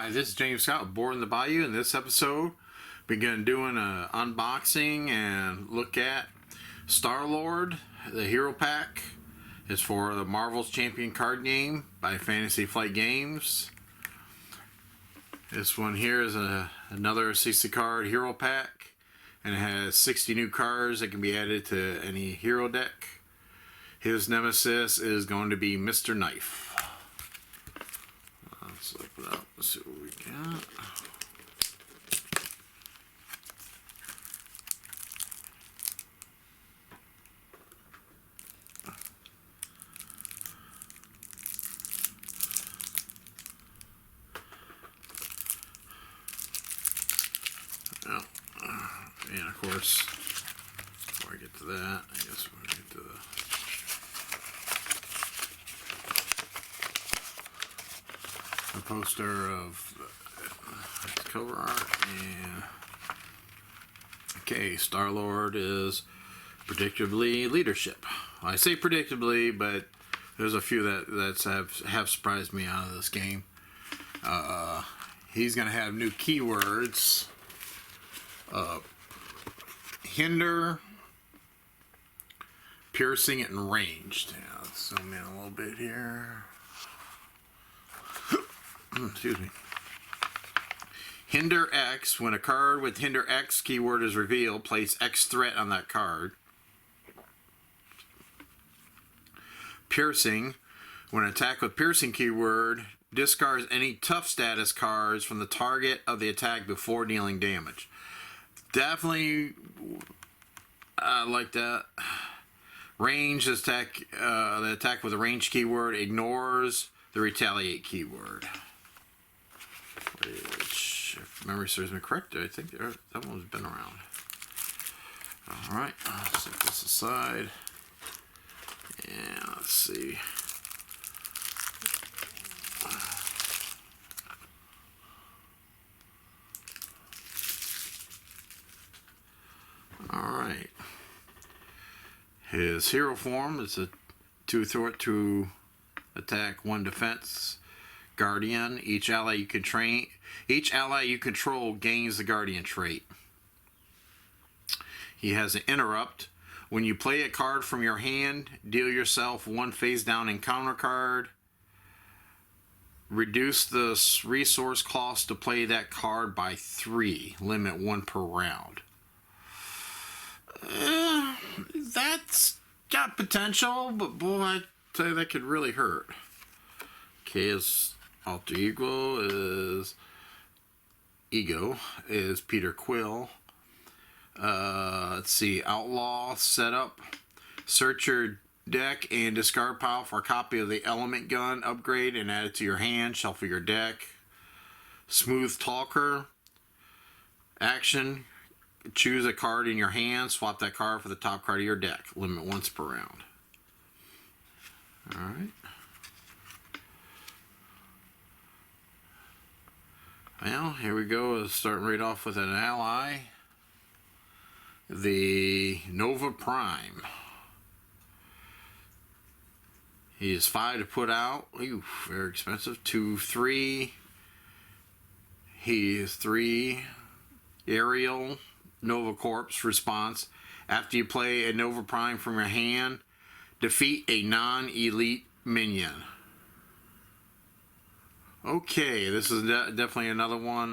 Hi, this is James Scott with Board in the Bayou. In this episode, we're going to do an unboxing and look at Star-Lord. The Hero Pack is for the Marvel's Champion card game by Fantasy Flight Games. This one here is another 60 card Hero Pack, and it has 60 new cards that can be added to any hero deck. His nemesis is going to be Mr. Knife. Let's open it up and see what we got. Well, and of course, before I get to that, I guess we're going to get to the poster of the cover art. And okay, Star-Lord is predictably leadership. I say predictably, but there's a few that have surprised me out of this game. He's gonna have new keywords: hinder, piercing, and ranged. Yeah, let's zoom in a little bit here. Excuse me. Hinder X. When a card with Hinder X keyword is revealed, place X threat on that card. Piercing. When an attack with Piercing keyword discards any tough status cards from the target of the attack before dealing damage. Definitely like that. Range attack. The attack with a range keyword ignores the retaliate keyword. Which, if memory serves me correct, I think that one's been around. Alright, I'll set this aside. And let's see. Alright. His hero form is a 2 threat, 2 attack, 1 defense. Guardian. Each ally you control gains the Guardian trait. He has an interrupt. When you play a card from your hand, deal yourself 1 face down encounter card. Reduce the resource cost to play that card by 3. Limit 1 per round. That's got potential, but boy, I tell you, that could really hurt. Okay, his alter ego is Peter Quill. Let's see, outlaw setup. Search your deck and discard pile for a copy of the element gun upgrade and add it to your hand. Shuffle your deck. Smooth talker. Action. Choose a card in your hand. Swap that card for the top card of your deck. Limit once per round. Alright. Well, here we go. Starting right off with an ally. The Nova Prime. He is 5 to put out. Ooh, very expensive. 2, 3. He is 3. Aerial. Nova Corps response. After you play a Nova Prime from your hand, defeat a non-elite minion. Okay, this is definitely another one.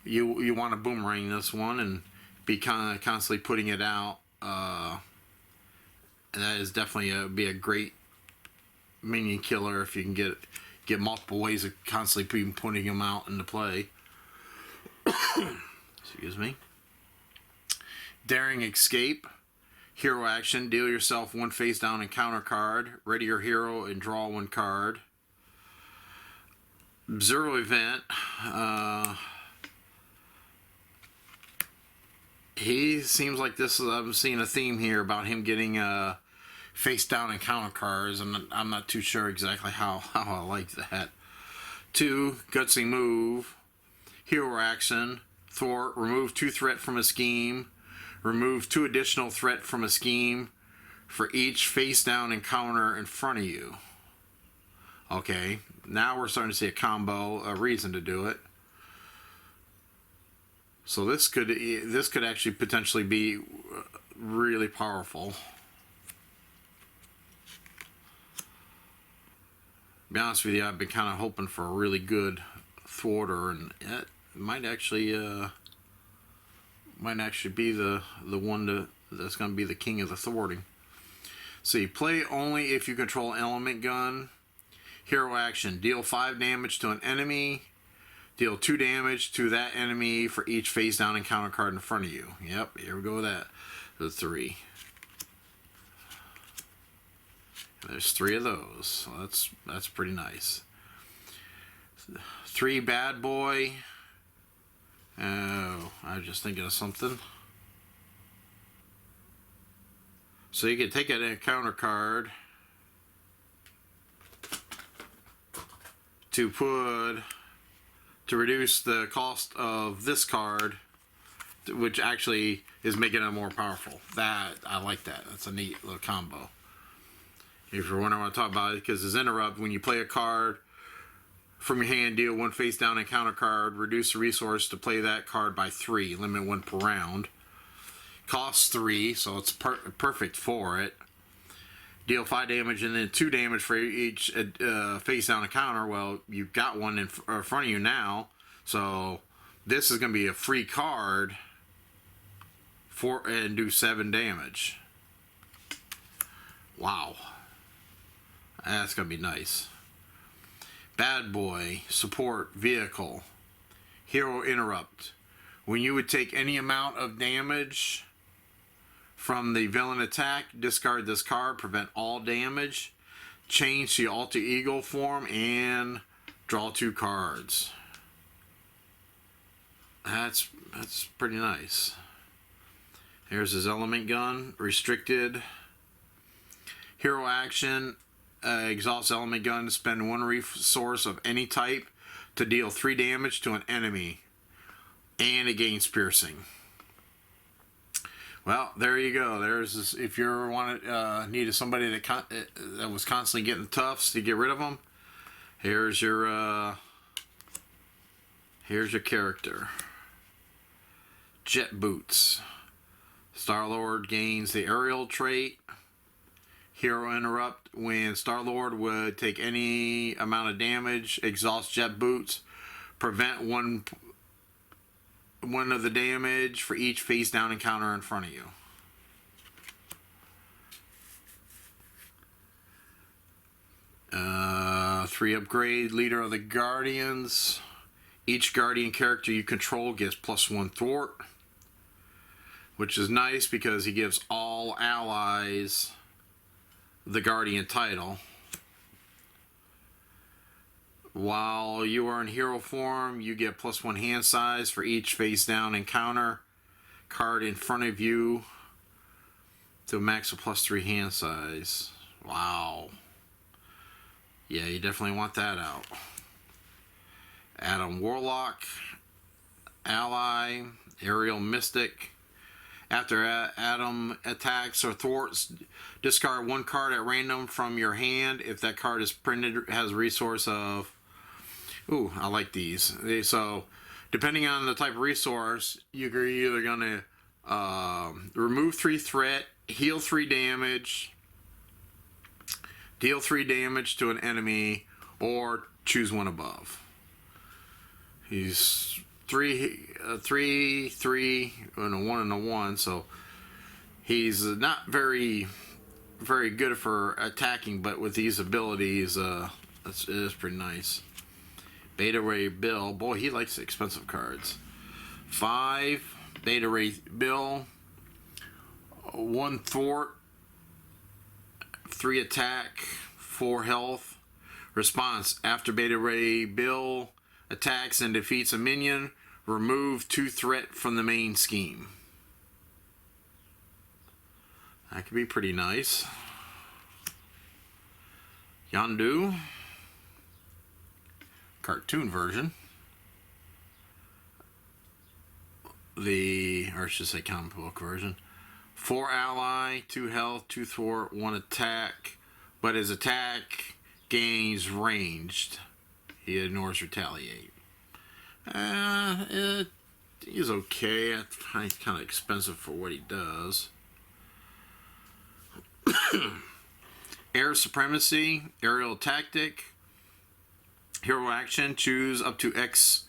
You want to boomerang this one and be constantly putting it out. And that is definitely be a great minion killer if you can get multiple ways of constantly putting them out into play. Excuse me. Daring Escape. Hero action. Deal yourself 1 face down encounter card. Ready your hero and draw 1 card. Zero event. He seems like this. I'm seeing a theme here about him getting face down encounter cards, and I'm not too sure exactly how I like that. 2, gutsy move. Hero action. Thwart. Remove 2 threat from a scheme. Remove 2 additional threat from a scheme for each face down encounter in front of you. Okay, now we're starting to see a combo, a reason to do it. So this could actually potentially be really powerful. To be honest with you, I've been kind of hoping for a really good thwarter, and it might actually be the one that's going to be the king of the thwarting. So you play only if you control element gun. Hero action: deal 5 damage to an enemy. Deal 2 damage to that enemy for each face down encounter card in front of you. Yep, here we go with that. The 3. There's 3 of those. So that's pretty nice. 3 bad boy. Oh, I was just thinking of something. So you can take an encounter card to reduce the cost of this card, which actually is making it more powerful. That, I like that. That's a neat little combo. If you're wondering what I'm talking about, because it's interrupt, when you play a card from your hand, deal 1 face down encounter card, reduce the resource to play that card by 3, limit 1 per round. Costs 3, so it's perfect for it. Deal 5 damage and then 2 damage for each face down encounter. Well, you've got one in front of you now, so this is going to be a free card and do 7 damage. Wow, that's going to be nice. Bad boy, support vehicle, hero interrupt. When you would take any amount of damage from the villain attack, discard this card, prevent all damage, change to alter ego form, and draw 2 cards. That's pretty nice. Here's his element gun, restricted. Hero action, exhaust element gun to spend 1 resource of any type to deal 3 damage to an enemy, and it gains piercing. Well, there you go. There's this, if you ever needed somebody that was constantly getting toughs to get rid of them, here's your character. Jet boots. Star-Lord gains the aerial trait. Hero interrupt: when Star-Lord would take any amount of damage, exhaust jet boots, prevent one of the damage for each face down encounter in front of you. Three upgrade, leader of the Guardians. Each Guardian character you control gets +1 thwart, which is nice because he gives all allies the Guardian title. While you are in hero form, you get +1 hand size for each face down encounter card in front of you to a max of +3 hand size. Wow. Yeah, you definitely want that out. Adam Warlock, ally, aerial mystic. After Adam attacks or thwarts, discard 1 card at random from your hand. If that card is printed, has a resource of... Ooh, I like these. So, depending on the type of resource, you're either going to remove 3 threat, heal 3 damage, deal 3 damage to an enemy, or choose one above. He's 3, and a 1 and a 1, so he's not very good for attacking, but with these abilities, it is pretty nice. Beta Ray Bill, boy, he likes the expensive cards. 5, Beta Ray Bill, 1 thwart, 3 attack, 4 health. Response: after Beta Ray Bill attacks and defeats a minion, remove 2 threat from the main scheme. That could be pretty nice. Yondu, cartoon version. Or I should say comic book version. 4 ally, 2 health, 2 thwart, 1 attack. But his attack gains ranged. He ignores retaliate. He's okay. I find he's kind of expensive for what he does. Air supremacy, aerial tactic, hero action. Choose up to X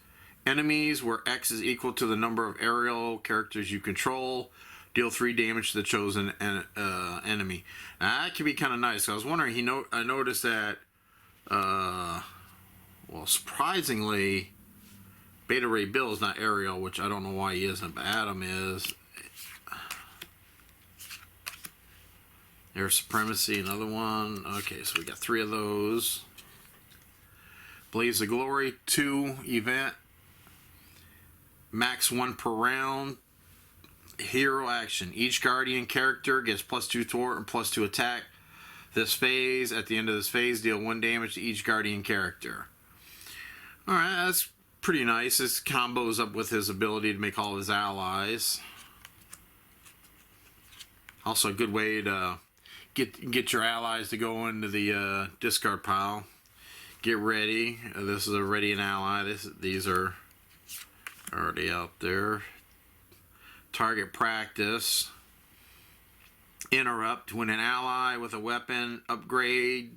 enemies, where X is equal to the number of aerial characters you control. Deal 3 damage to the chosen enemy. Now, that could be kind of nice. I was wondering. I noticed that. Well, surprisingly, Beta Ray Bill is not aerial, which I don't know why he isn't, but Adam is. Air supremacy, another one. Okay, so we got 3 of those. Blaze of Glory 2 event. Max 1 per round. Hero action. Each Guardian character gets +2 tort and +2 attack. This phase, at the end of this phase, deal 1 damage to each Guardian character. Alright, that's pretty nice. This combos up with his ability to make all of his allies. Also a good way to get your allies to go into the discard pile. Get ready. This is already an ally. These are already out there. Target practice. Interrupt. When an ally with a weapon upgrade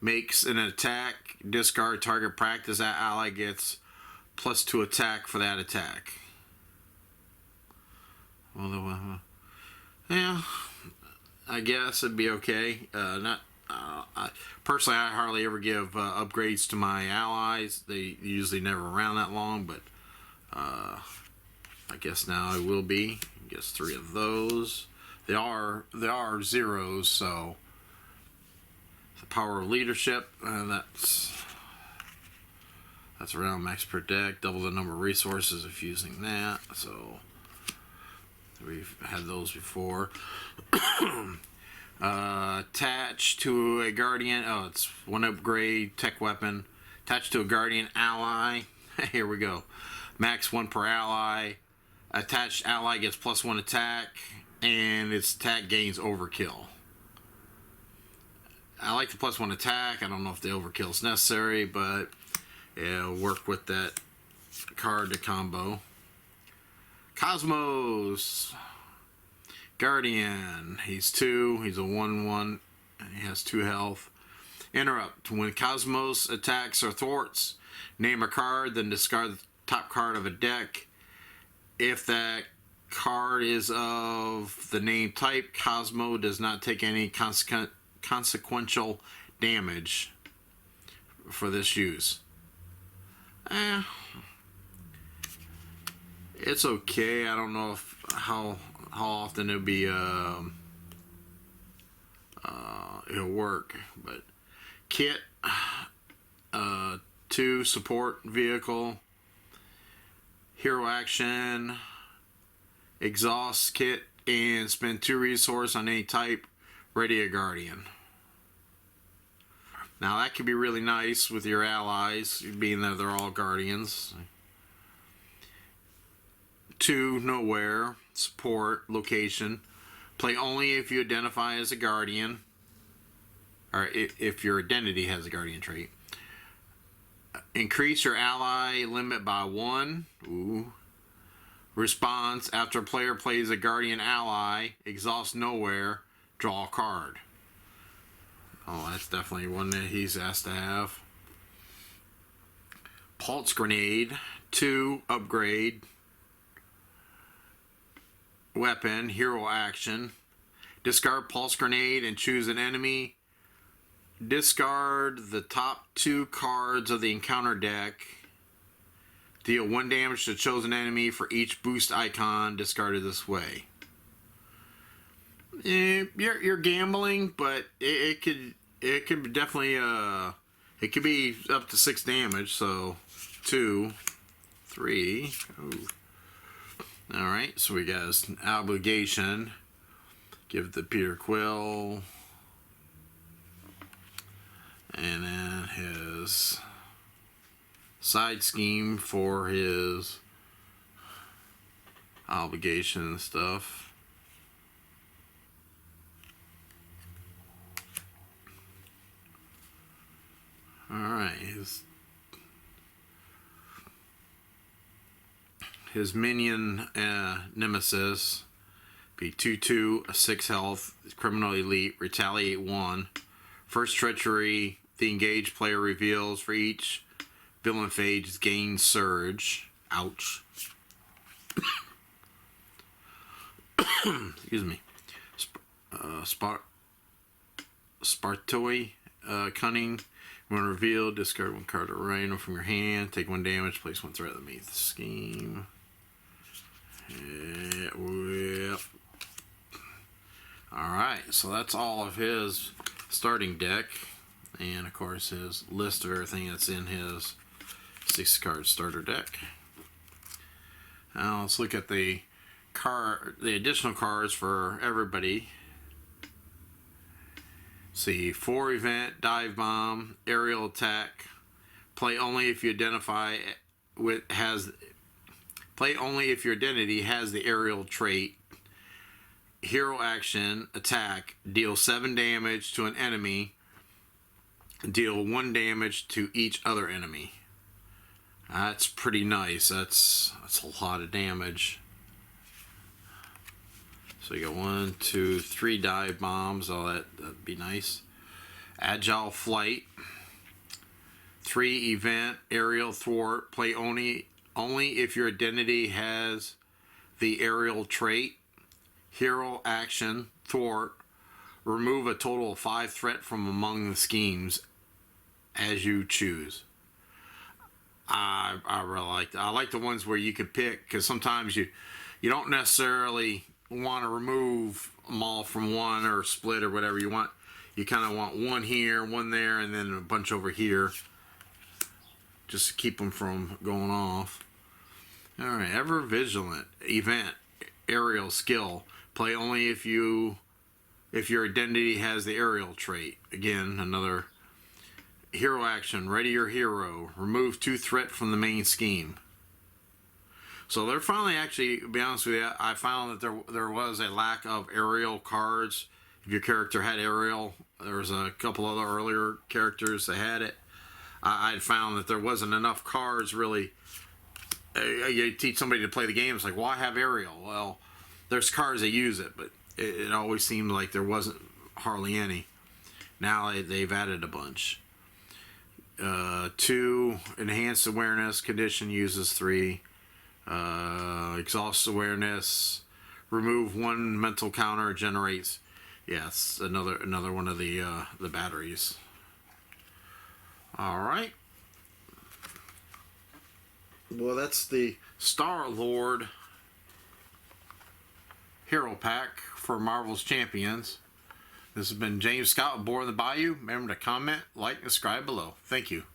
makes an attack, discard target practice. That ally gets +2 attack for that attack. Well, yeah, I guess it'd be okay. Personally, I hardly ever give upgrades to my allies. They usually never around that long, but I guess now I will be. I guess 3 of those. They are zeros, so the power of leadership, and that's around max per deck. Double the number of resources if using that. So we've had those before. Attached to a guardian. Oh, it's 1 upgrade tech weapon. Attached to a guardian ally. Here we go. Max 1 per ally. Attached ally gets +1 attack, and its attack gains overkill. I like the +1 attack. I don't know if the overkill is necessary, but it'll work with that card to combo. Cosmos Guardian. He's 2. He's a 1/1. He has 2 health. Interrupt. When Cosmos attacks or thwarts, name a card, then discard the top card of a deck. If that card is of the name type, Cosmo does not take any consequential damage for this use. It's okay. I don't know how often it'll be it'll work, but kit 2 support vehicle. Hero action, exhaust kit, and spend 2 resources on any type. Ready a guardian. Now that could be really nice with your allies, being that they're all guardians. 2 nowhere, support, location. Play only if you identify as a guardian, or if your identity has a guardian trait. Increase your ally limit by 1. Ooh. Response. After a player plays a guardian ally, exhaust nowhere, draw a card. Oh, that's definitely one that he's asked to have. Pulse grenade. 2 upgrade. Weapon. Hero action. Discard pulse grenade and choose an enemy. Discard the top 2 cards of the encounter deck. Deal 1 damage to chosen enemy for each boost icon discarded this way. You're gambling, but it could definitely it could be up to 6 damage. So 2, 3. Ooh. All right, so we got an obligation. Give it to Peter Quill. And then his side scheme for his obligation and stuff. Alright, his minion Nemesis be 2/2, a 6 health, criminal elite, retaliate 1. First treachery, the engaged player reveals for each villain phase gain surge. Ouch. Excuse me. Spartoi, cunning. When revealed, discard 1 card of random from your hand. Take 1 damage. Place 1 threat underneath the scheme. Yep. Alright, so that's all of his starting deck. And of course his list of everything that's in his 6-card starter deck. Now let's look at the additional cards for everybody. See, 4 event, dive bomb, aerial attack. Play only if you identify with play only if your identity has the aerial trait. Hero action, attack, deal 7 damage to an enemy. Deal 1 damage to each other enemy. That's pretty nice. That's a lot of damage. So you got 1, 2, 3 dive bombs. Oh, that'd be nice. Agile flight. 3 event, aerial thwart. Play only if your identity has the aerial trait. Hero action, thwart. Remove a total of 5 threat from among the schemes as you choose. I really like that. I like the ones where you can pick, because sometimes you don't necessarily want to remove them all from one or split or whatever you want. You kind of want 1 here, 1 there, and then a bunch over here, just to keep them from going off. All right, ever vigilant event, aerial skill. Play only if your identity has the aerial trait. Again, another hero action. Ready your hero. Remove 2 threat from the main scheme. So they're finally, actually, to be honest with you, I found that there was a lack of aerial cards. If your character had aerial, there was a couple other earlier characters that had it. I found that there wasn't enough cards really. You teach somebody to play the game, it's like, well, I have aerial. Well, there's cards that use it, but it always seemed like there wasn't hardly any. Now they've added a bunch. 2 enhanced awareness condition uses 3. Exhaust awareness, remove 1 mental counter, generates. Yes, another one of the batteries. All right. Well, that's the Star-Lord Hero Pack for Marvel's Champions. This has been James Scott aboard the Bayou. Remember to comment, like, and subscribe below. Thank you.